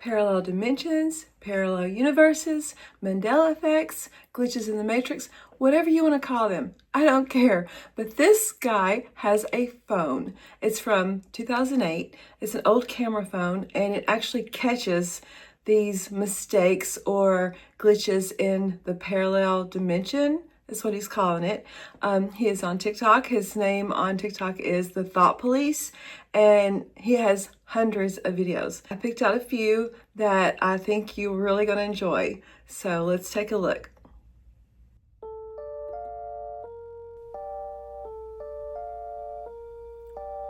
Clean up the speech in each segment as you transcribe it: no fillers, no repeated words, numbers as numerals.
parallel dimensions, parallel universes, Mandel effects, glitches in the matrix, whatever you want to call them. I don't care. But this guy has a phone. It's from 2008. It's an old camera phone, and it actually catches these mistakes or glitches in the parallel dimension. That's what he's calling it. He is on TikTok. His name on TikTok is The Thought Police, and he has hundreds of videos. I picked out a few that I think you're really going to enjoy. So let's take a look.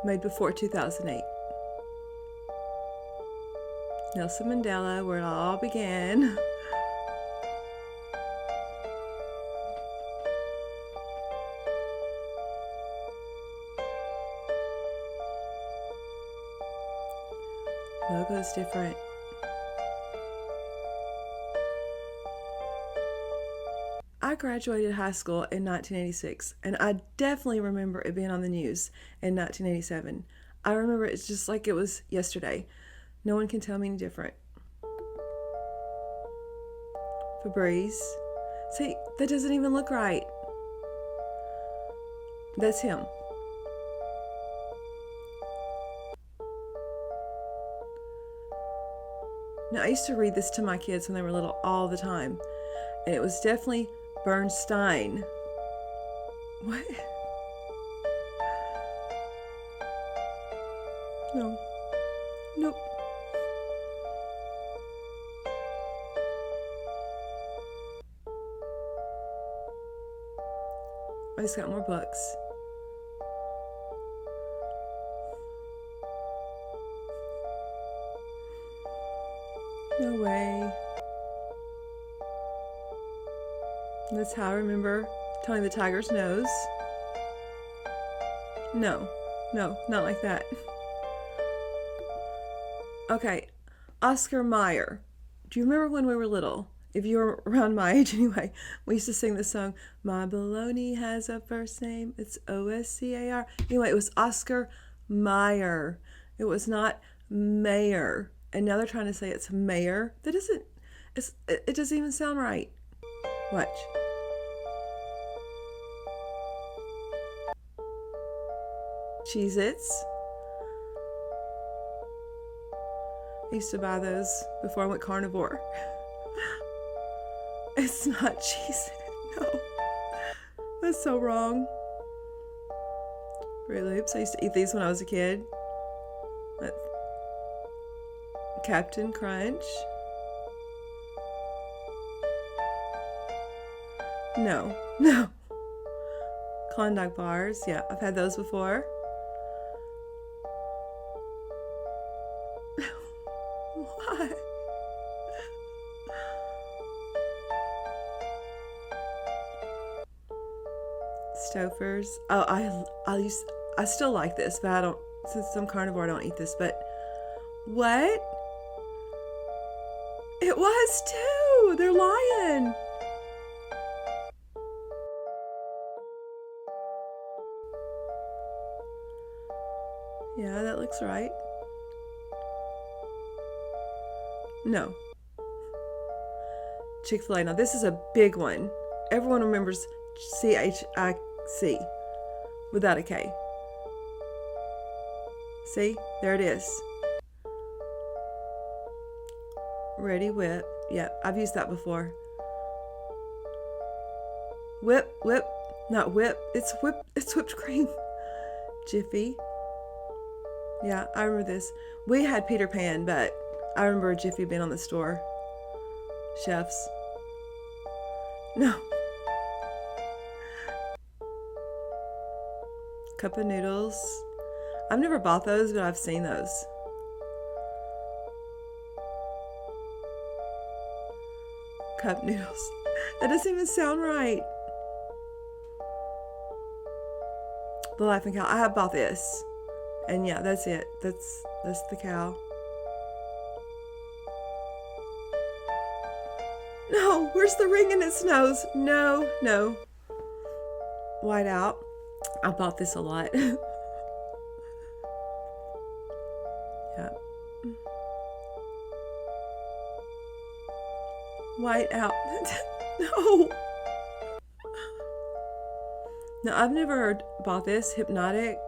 Made before 2008. Nelson Mandela, where it all began. Logo's different. I graduated high school in 1986, and I definitely remember it being on the news in 1987. I remember it's just like it was yesterday. No one can tell me any different. Febreze. See, that doesn't even look right. That's him. Now, I used to read this to my kids when they were little all the time, and it was definitely Bernstein. What? No. Nope. I just got more books. No way. That's how I remember Tony the Tiger's nose. No, not like that. Okay, Oscar Mayer. Do you remember when we were little? If you were around my age anyway, we used to sing this song, My Baloney Has a First Name, it's O-S-C-A-R. Anyway, it was Oscar Mayer. It was not Mayer. And now they're trying to say it's Mayer. That doesn't, it doesn't even sound right. Watch. Cheez-Its. I used to buy those before I went carnivore. It's not Cheez-It. No. That's so wrong. Fruit Loops. I used to eat these when I was a kid. Captain Crunch. No. Klondike bars. Yeah, I've had those before. What? Stouffer's. Oh, I still like this, but I don't, since I'm carnivore, I don't eat this, but what? It was too. They're lying. Yeah, that looks right. No. Chick-fil-A. Now, this is a big one. Everyone remembers C-H-I-C without a K. See? There it is. Ready Whip. Yeah, I've used that before. Whip. Not whip. It's whipped cream. Jiffy. Yeah, I remember this. We had Peter Pan, but I remember Jiffy being on the store. Chefs. No. Cup of Noodles. I've never bought those, but I've seen those. Cup noodles. That doesn't even sound right. The Laughing Cow. I have bought this. And yeah, that's it. That's the cow. No, where's the ring in its nose? No. White Out. I bought this a lot. Yeah. white out. No. Now, I've never bought this, Hypnotic,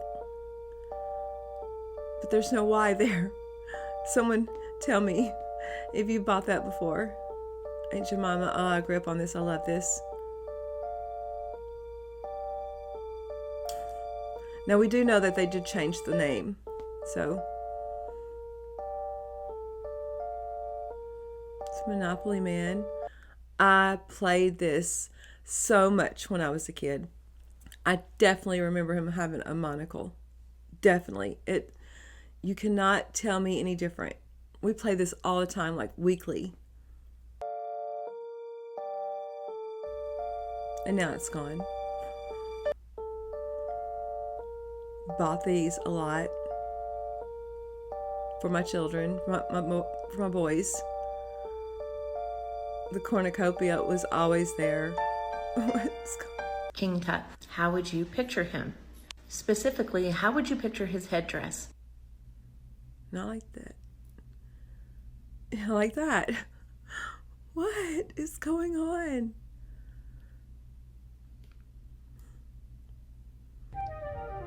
but there's no Y there. Someone tell me if you bought that before. Aunt Jemima, oh, I grew up on this. I love this. Now, we do know that they did change the name, so. It's Monopoly Man. I played this so much when I was a kid. I definitely remember him having a monocle. Definitely. You cannot tell me any different. We play this all the time, like weekly. And now it's gone. Bought these a lot for my children, for my boys. The cornucopia was always there. King Tut, how would you picture him? Specifically, how would you picture his headdress? Not like that. Like that. What is going on?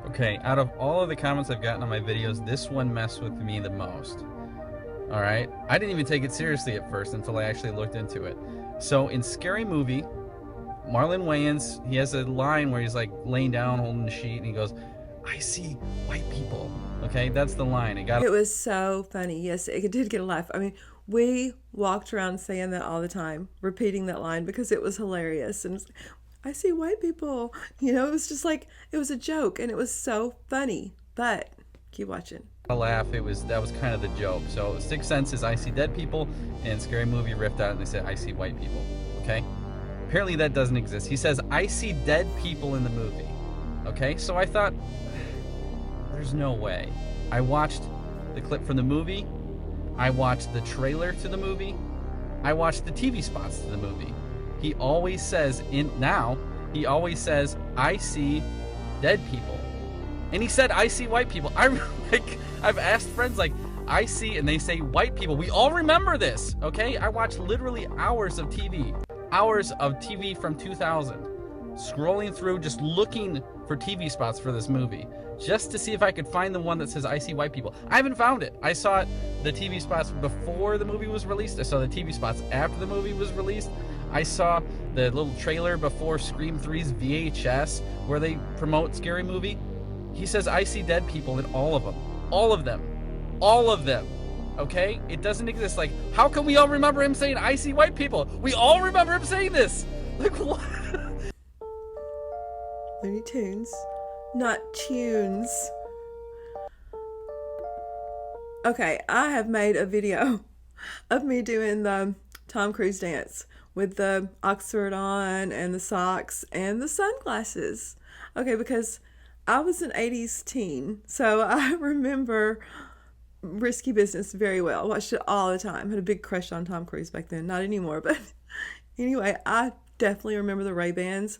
Okay, out of all of the comments I've gotten on my videos, this one messed with me the most. Alright? I didn't even take it seriously at first until I actually looked into it. So, in Scary Movie, Marlon Wayans, he has a line where he's like laying down holding the sheet and he goes, "I see white people." Okay, that's the line. It was so funny. Yes, it did get a laugh. I mean, we walked around saying that all the time, repeating that line because it was hilarious. And it's, I see white people. You know, it was just like, it was a joke and it was so funny. But keep watching. A laugh. That was kind of the joke. So Sixth Sense is "I see dead people," and Scary Movie ripped out and they said "I see white people." Okay. Apparently that doesn't exist. He says, "I see dead people" in the movie. Okay, so I thought, there's no way. I watched the clip from the movie. I watched the trailer to the movie. I watched the TV spots to the movie. He always says, he always says, "I see dead people." And he said, "I see white people." I've asked friends, like, "I see," and they say white people. We all remember this, okay? I watched literally hours of TV from 2000, scrolling through, just looking for TV spots for this movie, just to see if I could find the one that says "I see white people." I haven't found it. I saw the TV spots before the movie was released. I saw the TV spots after the movie was released. I saw the little trailer before Scream 3's VHS where they promote Scary Movie. He says "I see dead people" in all of them. All of them. All of them. Okay? It doesn't exist. Like, how can we all remember him saying "I see white people"? We all remember him saying this. Like, what? Looney Tunes, not tunes. Okay, I have made a video of me doing the Tom Cruise dance with the Oxford on and the socks and the sunglasses. Okay, because I was an 80s teen, so I remember Risky Business very well. I watched it all the time. Had a big crush on Tom Cruise back then. Not anymore, but anyway, I definitely remember the Ray-Bans.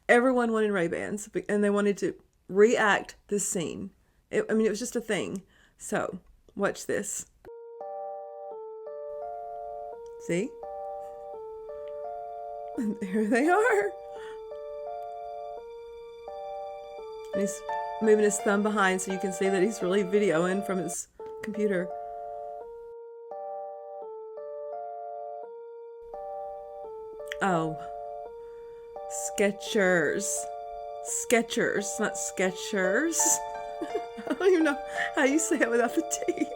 Everyone wanted Ray-Bans, and they wanted to reenact this scene. It was just a thing. So, watch this. See? And there they are. And he's moving his thumb behind so you can see that he's really videoing from his computer. Oh. Skechers. Skechers, not Skechers. I don't even know how you say it without the T.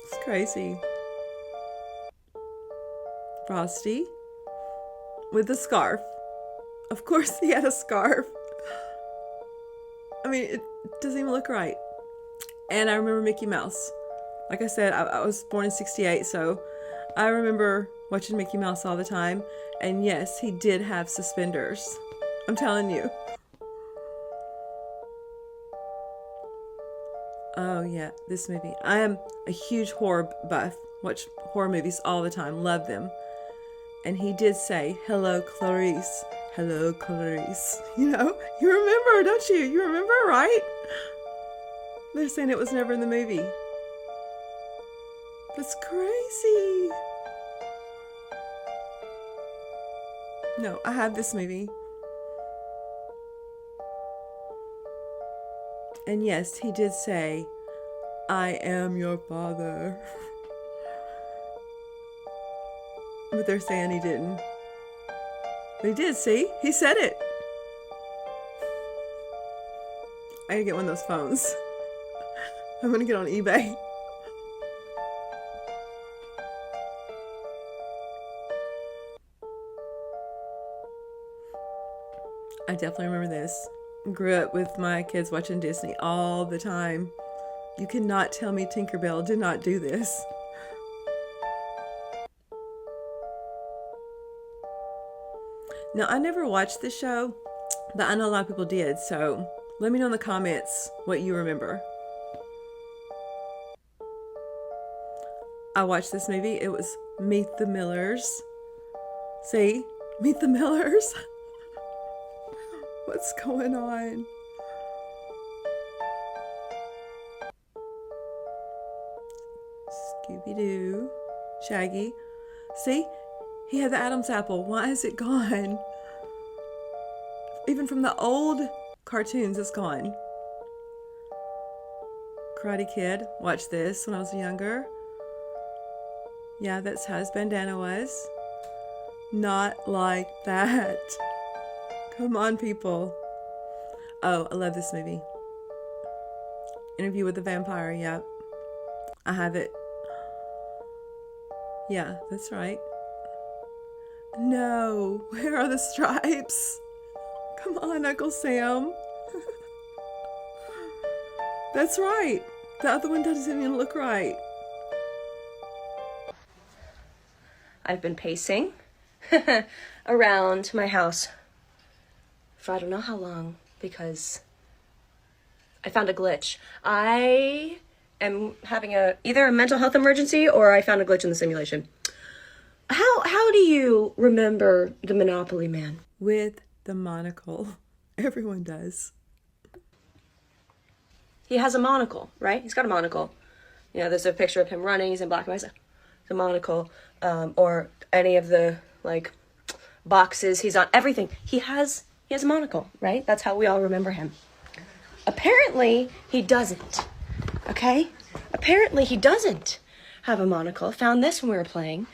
It's crazy. Frosty with the scarf. Of course he had a scarf. I mean, it doesn't even look right. And I remember Mickey Mouse. Like I said, I was born in '68, so I remember watching Mickey Mouse all the time. And yes, he did have suspenders. I'm telling you. Oh yeah, this movie. I am a huge horror buff. Watch horror movies all the time. Love them. And he did say, "Hello, Clarice. Hello, Clarice." You know, you remember, don't you? You remember, right? They're saying it was never in the movie. That's crazy. No, I have this movie. And yes, he did say, I am your father. But they're saying he didn't. But he did, see? He said it. I gotta get one of those phones. I'm gonna get on eBay. I definitely remember this. Grew up with my kids watching Disney all the time. You cannot tell me Tinkerbell did not do this. Now, I never watched this show, but I know a lot of people did, so let me know in the comments what you remember. I watched this movie. It was Meet the Millers. See? Meet the Millers. What's going on? Scooby-Doo. Shaggy. See? He had the Adam's apple. Why is it gone? Even from the old cartoons, it's gone. Karate Kid. Watched this when I was younger. Yeah, that's how his bandana was. Not like that. Come on, people. Oh, I love this movie. Interview with the Vampire. Yep. I have it. Yeah, that's right. No, where are the stripes? Come on, Uncle Sam. That's right. The other one doesn't even look right. I've been pacing around my house for I don't know how long because I found a glitch. I am having either a mental health emergency or I found a glitch in the simulation. How do you remember the Monopoly Man? With the monocle. Everyone does. He has a monocle, right? He's got a monocle. You know, there's a picture of him running. He's in black and white. The monocle, or any of the like boxes. He's on everything. He has a monocle, right? That's how we all remember him. Apparently, he doesn't. Okay? Apparently, he doesn't have a monocle. Found this when we were playing.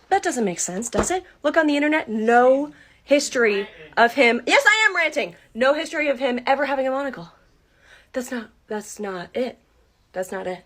That doesn't make sense, does it? Look on the internet. No history of him. Yes, I am ranting. No history of him ever having a monocle. That's not it. That's not it.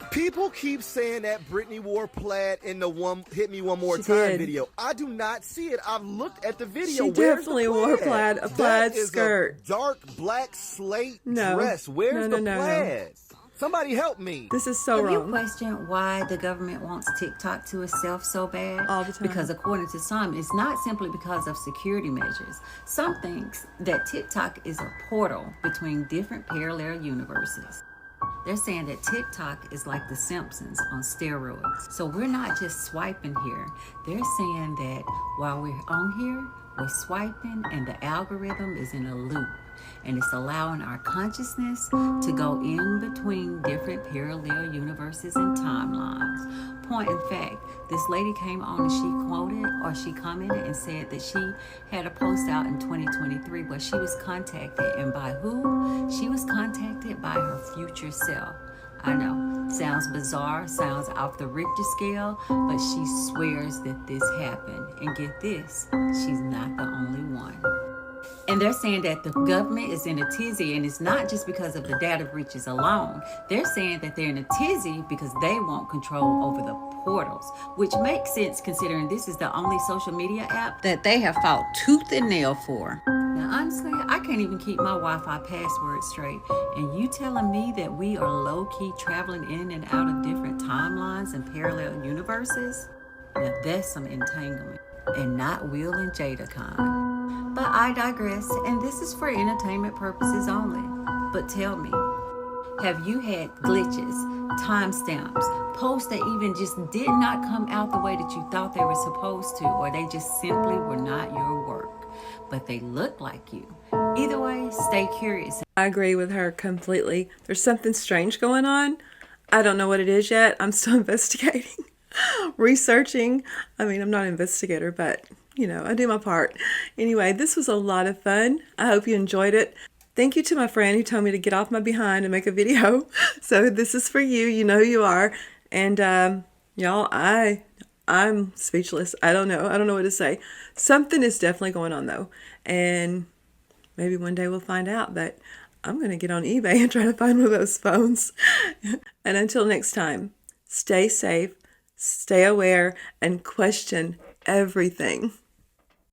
People keep saying that Britney wore plaid in the Hit Me One More She Time did. video. I do not see it. I've looked at the video. She Where's definitely the wore plaid? a plaid That skirt. Is a dark black slate No. dress. Where's No. the plaid? Somebody help me. This is so Have you wrong. questioned why the government wants TikTok to itself so bad? All the time. Because according to some, it's not simply because of security measures. Some thinks that TikTok is a portal between different parallel universes. They're saying that TikTok is like The Simpsons on steroids. So we're not just swiping here. They're saying that while we're on here, we're swiping and the algorithm is in a loop. And it's allowing our consciousness to go in between different parallel universes and timelines. Point in fact, this lady came on and she commented and said that she had a post out in 2023 where she was contacted, and by who? She was contacted by her future self. I know, sounds bizarre, sounds off the Richter scale, but she swears that this happened. And get this, she's not the only one. And they're saying that the government is in a tizzy, and it's not just because of the data breaches alone. They're saying that they're in a tizzy because they want control over the portals, which makes sense considering this is the only social media app that they have fought tooth and nail for. Now, honestly, I can't even keep my Wi-Fi password straight. And you telling me that we are low-key traveling in and out of different timelines and parallel universes? Now, that's some entanglement, and not Will and Jada kind. But I digress, and this is for entertainment purposes only. But tell me, have you had glitches, timestamps, posts that even just did not come out the way that you thought they were supposed to, or they just simply were not your work, but they look like you? Either way, stay curious. I agree with her completely. There's something strange going on. I don't know what it is yet. I'm still investigating, researching. I mean, I'm not an investigator, but you know, I do my part. Anyway, this was a lot of fun. I hope you enjoyed it. Thank you to my friend who told me to get off my behind and make a video. So this is for you. You know who you are. And y'all, I'm speechless. I don't know. I don't know what to say. Something is definitely going on though. And maybe one day we'll find out, but I'm going to get on eBay and try to find one of those phones. And until next time, stay safe, stay aware, and question everything.